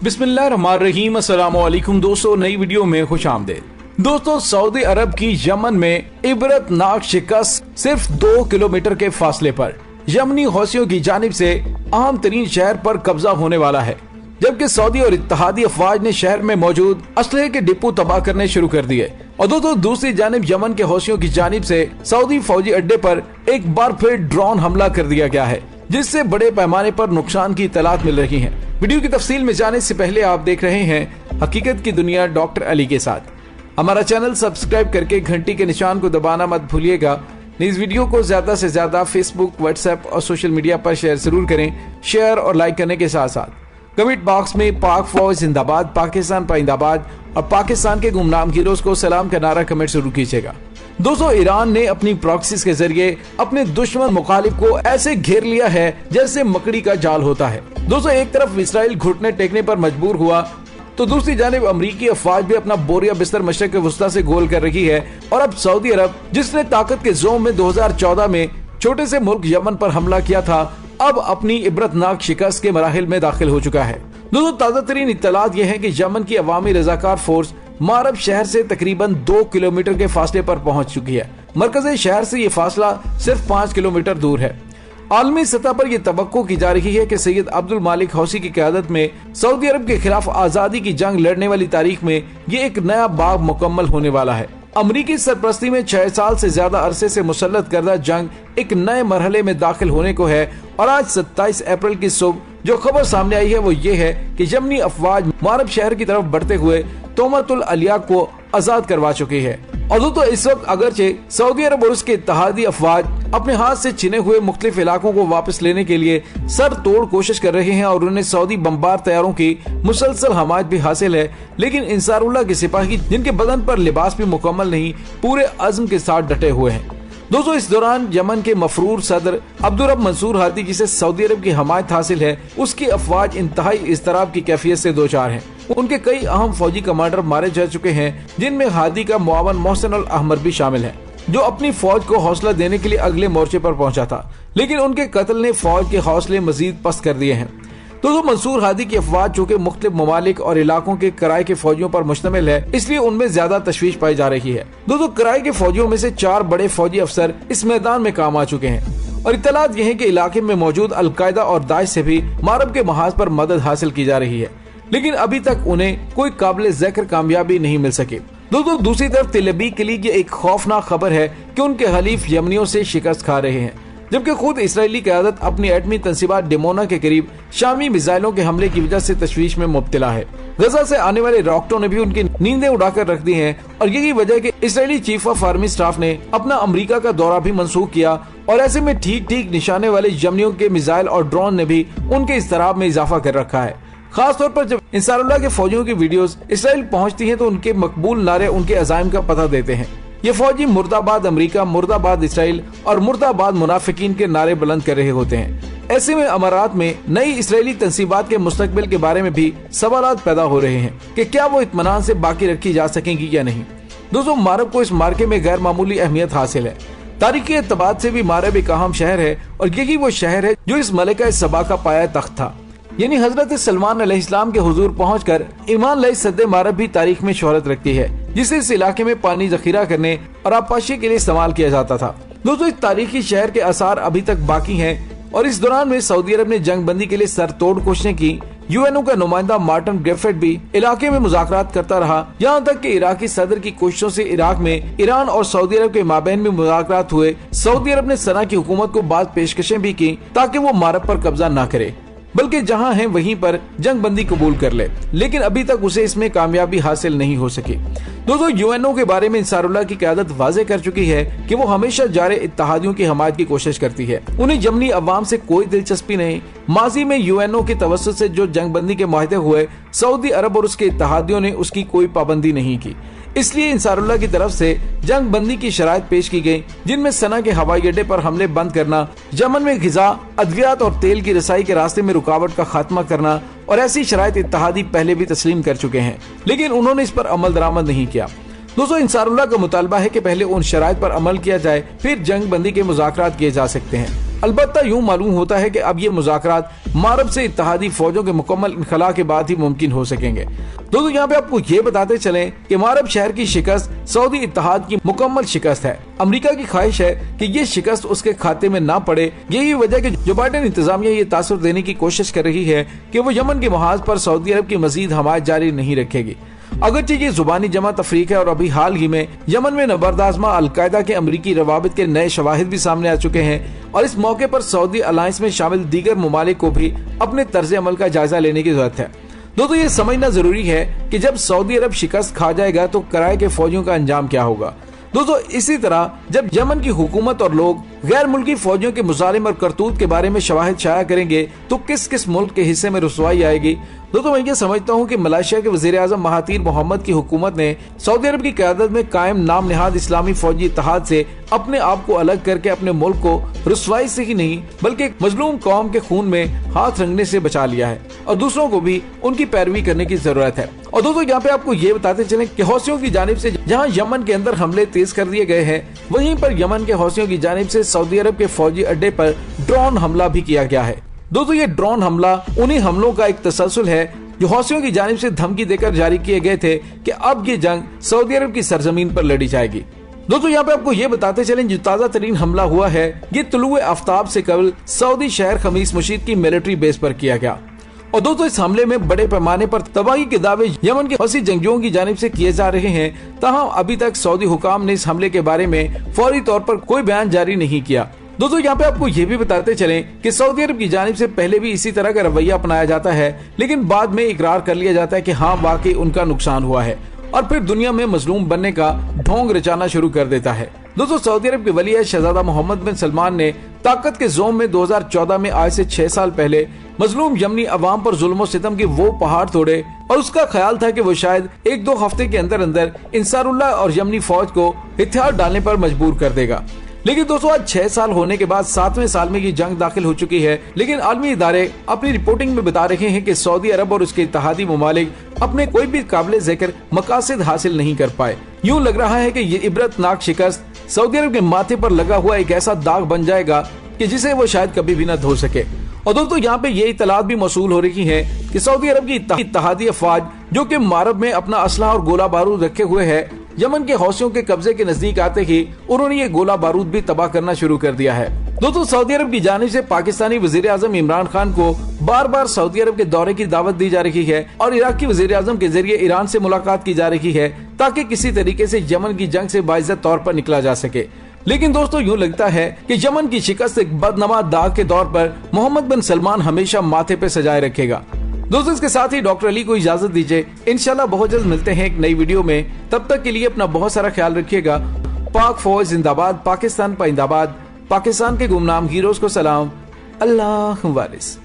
बिस्मिल्लाहिर्रहमानिर्रहीम। अस्सलाम वालेकुम दोस्तों, नई वीडियो में खुश आमदीद। दोस्तों, सऊदी अरब की यमन में इबरतनाक शिकस्त सिर्फ 2 किलोमीटर के फासले पर यमनी हौसियों की जानिब से अहम तरीन शहर पर कब्जा होने वाला है, जबकि सऊदी और इत्तेहादी अफवाज ने शहर में मौजूद असलहे के डिपो तबाह करने शुरू कर दिए। और दोस्तों, दूसरी जानिब यमन के हौसियों की जानिब से सऊदी फौजी अड्डे पर एक बार फिर ड्रोन हमला कर दिया गया है, जिससे बड़े पैमाने पर नुकसान की इत्तलात मिल रही हैं। वीडियो की तफसील में जाने से पहले आप देख रहे हैं हकीकत की दुनिया डॉक्टर अली के साथ। हमारा चैनल सब्सक्राइब करके घंटी के निशान को दबाना मत भूलिएगा। इस वीडियो को ज्यादा से ज्यादा फेसबुक, व्हाट्सएप और सोशल मीडिया पर शेयर जरूर करें। शेयर और लाइक करने के साथ साथ कमेंट बॉक्स में पाक फौज जिंदाबाद, पाकिस्तान पाइंदाबाद और पाकिस्तान के गुमनाम हीरोज को सलाम का नारा कमेंट जरूर कीजिएगा। दोस्तों, ईरान ने अपनी प्रॉक्सीज के जरिए अपने दुश्मन मुखालिफ को ऐसे घेर लिया है जैसे मकड़ी का जाल होता है। दोस्तों, एक तरफ इसराइल घुटने टेकने पर मजबूर हुआ तो दूसरी जानिब अमरीकी अफवाज भी अपना बोरिया बिस्तर मशरक वुस्ता से गोल कर रही है। और अब सऊदी अरब, जिसने ताकत के जोम में 2014 में छोटे से मुल्क यमन पर हमला किया था, अब अपनी इबरतनाक शिकस्त के मराहिल में दाखिल हो चुका है। दोस्तों, ताज़ा तरीन इत्तलात ये है कि यमन की अवामी रजाकार फोर्स मारब शहर से तकरीबन 2 किलोमीटर के फासले पर पहुंच चुकी है। मरकज़ी शहर से ये फासला सिर्फ 5 किलोमीटर दूर है। आलमी सतह पर यह तवक्को की जा रही है कि सैयद अब्दुल मालिक हौसी की क़यादत में सऊदी अरब के खिलाफ आज़ादी की जंग लड़ने वाली तारीख में ये एक नया बाब मुकम्मल होने वाला है। अमरीकी सरपरस्ती में 6 साल से ज्यादा अरसे से मुसल्लत करदा जंग एक नए मरहले में दाखिल होने को है। और आज 27 अप्रैल की सुबह जो खबर सामने आई है वो ये है कि यमनी अफवाज मारब शहर की तरफ बढ़ते हुए तोमतुल अलिया को आजाद करवा चुकी है। और दोस्तों, इस वक्त अगरचे सऊदी अरब और उसके इत्तेहादी अफवाज अपने हाथ से छिने हुए मुख्तलिफ इलाकों को वापस लेने के लिए सर तोड़ कोशिश कर रहे हैं और उन्हें सऊदी बमबार तैयारों की मुसलसल हमायत भी हासिल है, लेकिन इंसारुल्लाह के सिपाही, जिनके बदन पर लिबास भी मुकम्मल नहीं, पूरे अज़्म के साथ डटे हुए हैं। दोस्तों, इस दौरान यमन के मफरूर सदर अब्दुर्रब मंसूर हादी, जिसे सऊदी अरब की हमायत हासिल है, उसकी अफवाज इंतहाई इज़्तिराब की कैफियत से दो चार हैं। उनके कई अहम फौजी कमांडर मारे जा चुके हैं, जिनमें हादी का मुआवन मोहसिन अल अहमर भी शामिल है, जो अपनी फौज को हौसला देने के लिए अगले मोर्चे पर पहुंचा था, लेकिन उनके कत्ल ने फौज के हौसले मजीद पस्त कर दिए हैं। दोस्तों, मंसूर हादी की अफवाज चूँकि मुख्तलिफ ममालिक और इलाकों के किराए के फौजियों पर मुश्तमिल है, इसलिए उनमें ज्यादा तशवीश पाई जा रही है। दोस्तों, किराए के फौजियों में से 4 बड़े फौजी अफसर इस मैदान में काम आ चुके हैं और इत्तलात ये है कि इलाके में मौजूद अलकायदा और दाइश से भी मारब के महाज पर मदद हासिल की जा रही है, लेकिन अभी तक उन्हें कोई काबिल ज़िक्र कामयाबी नहीं मिल सकी। दोस्तों, दूसरी तरफ तेल अवीव के लिए ये एक खौफनाक खबर है कि उनके हलीफ यमनियों से शिकस्त खा रहे हैं, जबकि खुद इसराइली क़यादत अपनी एटमी तंसीबात डिमोना के करीब शामी मिसाइलों के हमले की वजह से तशवीश में मुब्तला है। गजा से आने वाले रॉकेटों ने भी उनकी नींदें उड़ाकर रख दी हैं और यही वजह है कि Israeli chief of army staff ने अपना अमेरिका का दौरा भी मंसूख किया और ऐसे में ठीक ठीक निशाने वाले यमनियों के मिसाइल और ड्रोन ने भी उनके इज़्तिराब में इजाफा कर रखा है। खास तौर पर जब इंसारुल्लाह के फौजियों की वीडियोस इसराइल पहुंचती हैं तो उनके मकबूल नारे उनके अज़ाइम का पता देते हैं। ये फौजी मुर्दाबाद अमेरिका, मुर्दाबाद इसराइल और मुर्दाबाद मुनाफिकीन के नारे बुलंद कर रहे होते हैं। ऐसे में अमारात में नई इसराइली तंसीबात के मुस्तकबिल के बारे में भी सवालात पैदा हो रहे हैं कि क्या वो इत्मीनान से बाकी रखी जा सकेंगी या नहीं। दोस्तों, मारब को इस मार्के में गैर मामूली अहमियत हासिल है। तारीखी एतबार से भी मारब एक अहम शहर है और यही वो शहर है जो इस मलिका सबा का पाया तख्त था, यानी हजरत सलमान अलैहिस्सलाम के हुजूर पहुंचकर ईमान लाई सद्दे मारब भी तारीख में शोहरत रखती है, जिसे इस इलाके में पानी जखीरा करने और आबपाशी के लिए इस्तेमाल किया जाता था। दोस्तों, इस तारीखी शहर के आसार अभी तक बाकी हैं और इस दौरान में सऊदी अरब ने जंग बंदी के लिए सर तोड़ कोशिशें की। यूएनओ का नुमाइंदा मार्टिन ग्रिफिथ भी इलाके में मुज़ाकरात करता रहा, यहाँ तक कि इराकी सदर की कोशिशों से इराक में ईरान और सऊदी अरब के माबैन भी मुज़ाकरात हुए। सऊदी अरब ने सना की हुकूमत को बाद पेशकशें भी की ताकि वो मारब पर कब्जा न करे, बल्कि जहां है वहीं पर जंग बंदी कबूल कर ले, लेकिन अभी तक उसे इसमें कामयाबी हासिल नहीं हो सकी। दोस्तों, यूएनओ के बारे में इंसारुल्लाह की क़यादत वाज़ेह कर चुकी है कि वो हमेशा जारे इत्तेहादियों की हमायत की कोशिश करती है। उन्हें यमनी अवाम से कोई दिलचस्पी नहीं। माजी में यूएनओ की तवस्सुत से जो जंग बंदी के माहदे हुए, सऊदी अरब और उसके इत्तेहादियों ने उसकी कोई पाबंदी नहीं की। इसलिए इंसारुल्लाह की तरफ से जंग बंदी की शराइत पेश की गई, जिनमें सना के हवाई अड्डे पर हमले बंद करना, यमन में ग़िज़ा, अद्वियात और तेल की रसाई के रास्ते में रुकावट का खात्मा करना और ऐसी शराइत इत्तेहादी पहले भी तस्लीम कर चुके हैं, लेकिन उन्होंने इस पर अमल दरामद नहीं किया। दोस्तों इंसारुल्लाह का मुतालबा है कि पहले उन शराइत पर अमल किया जाए, फिर जंग बंदी के मुज़ाकरात किए जा सकते हैं। अलबत्ता यूं मालूम होता है कि अब ये मुज़ाकरात मारब से इत्तेहादी फौजों के मुकम्मल इनखला के बाद ही मुमकिन हो सकेंगे। दोस्तों यहाँ पे आपको ये बताते चलें कि मारब शहर की शिकस्त सऊदी इत्तेहाद की मुकम्मल शिकस्त है। अमेरिका की ख्वाहिश है कि ये शिकस्त उसके खाते में ना पड़े। यही वजह कि जो बाइडेन इंतजामिया ये तासुर देने की कोशिश कर रही है कि वो यमन के महाज पर सऊदी अरब की मजीद हमायत जारी नहीं रखेगी। अगरचे ये जुबानी जमा तफरीक है और अभी हाल ही में यमन में नबरदाजमा अलकायदा के अमरीकी रवाबित के नए शवाहिद भी सामने आ चुके हैं और इस मौके पर सऊदी अलायंस में शामिल दीगर ममालिक को भी अपने तर्ज अमल का जायजा लेने की जरूरत है। दोस्तों ये समझना जरूरी है कि जब सऊदी अरब शिकस्त खा जाएगा तो किराए के फौजियों का अंजाम क्या होगा। दोस्तों इसी तरह जब यमन की हुकूमत और लोग गैर मुल्की फौजियों के मुजालिम और करतूत के बारे में शवाहिद शाया करेंगे तो किस किस मुल्क के हिस्से में रुसवाई आएगी। दोस्तों मैं ये समझता हूँ कि मलेशिया के वजीर आजम महातीर मोहम्मद की हुकूमत ने सऊदी अरब की क़यादत में कायम नाम निहाद इस्लामी फौजी इत्तेहाद से अपने आप को अलग करके अपने मुल्क को रुसवाई से ही नहीं बल्कि एक मजलूम कौम के खून में हाथ रंगने से बचा लिया है और दूसरों को भी उनकी पैरवी करने की जरूरत है। और दोस्तों यहाँ पे आपको ये बताते चलें कि हौसियों की जानिब से जहाँ यमन के अंदर हमले तेज कर दिए गए हैं, वहीं पर यमन के हौसियों की जानिब से सऊदी अरब के फौजी अड्डे पर ड्रोन हमला भी किया गया है। दोस्तों ये ड्रोन हमला उन्हीं हमलों का एक तसलसल है जो हौसियों की जानिब से धमकी देकर जारी किए गए थे कि अब ये जंग सऊदी अरब की सरजमीन पर लड़ी जाएगी। दोस्तों यहाँ पे आपको ये बताते चलें जो ताज़ा तरीन हमला हुआ है ये तुलुए आफ्ताब से कबल सऊदी शहर खमीस मुशीद की मिलिट्री बेस पर किया गया। और दोस्तों इस हमले में बड़े पैमाने पर तबाही के दावे यमन के हौसी जंगियों की जानिब से किए जा रहे हैं, ताहम अभी तक सऊदी हुकाम ने इस हमले के बारे में फौरी तौर पर कोई बयान जारी नहीं किया। दोस्तों यहाँ पे आपको ये भी बताते चलें कि सऊदी अरब की जानिब से पहले भी इसी तरह का रवैया अपनाया जाता है, लेकिन बाद में इकरार कर लिया जाता है कि हाँ वाकई उनका नुकसान हुआ है और फिर दुनिया में मजलूम बनने का ढोंग रचाना शुरू कर देता है। दोस्तों सऊदी अरब के वली शहजादा मोहम्मद बिन सलमान ने ताकत के जोम में 2014 में आज से 6 साल पहले मजलूम यमनी अवाम पर जुल्म सितम के वो पहाड़ तोड़े और उसका ख्याल था कि वो शायद 1-2 हफ्ते के अंदर अंदर इंसारुल्लाह और यमनी फौज को हथियार डालने पर मजबूर कर देगा। लेकिन दोस्तों आज 6 साल होने के बाद 7वें साल में ये जंग दाखिल हो चुकी है, लेकिन आलमी इदारे अपनी रिपोर्टिंग में बता रहे हैं कि सऊदी अरब और उसके इत्तेहादी ममालिक अपने कोई भी काबिल जिक्र मकासद हासिल नहीं कर पाए। यूं लग रहा है कि ये इबरतनाक शिकस्त सऊदी अरब के माथे पर लगा हुआ एक ऐसा दाग बन जाएगा कि जिसे वो शायद कभी भी न धो सके। और दोस्तों यहाँ पे ये इतलात भी मौसूल हो रही है कि सऊदी अरब की इत्तेहादी अफवाज जो कि मारब में अपना असला और गोला बारूद रखे हुए है, यमन के हौसियों के कब्जे के नजदीक आते ही उन्होंने ये गोला बारूद भी तबाह करना शुरू कर दिया है। दोस्तों सऊदी अरब की जानिब से पाकिस्तानी वजीर आजम इमरान खान को बार बार सऊदी अरब के दौरे की दावत दी जा रही है और इराकी वजीर आजम के जरिए ईरान से मुलाकात की जा रही है ताकि किसी तरीके से यमन की जंग से बाइज्जत तौर पर निकला जा सके। लेकिन दोस्तों यूं लगता है कि यमन की शिकस्त एक बदनमा दाग के तौर पर मोहम्मद बिन सलमान हमेशा माथे पे सजाए रखेगा। दोस्तों इसके साथ ही डॉक्टर अली को इजाजत दीजिए, इंशाल्लाह बहुत जल्द मिलते हैं एक नई वीडियो में। तब तक के लिए अपना बहुत सारा ख्याल रखिएगा। पाक फौज जिंदाबाद, पाकिस्तान पाइंदाबाद, पाकिस्तान के गुमनाम हीरोज को सलाम, अल्लाह वारिस।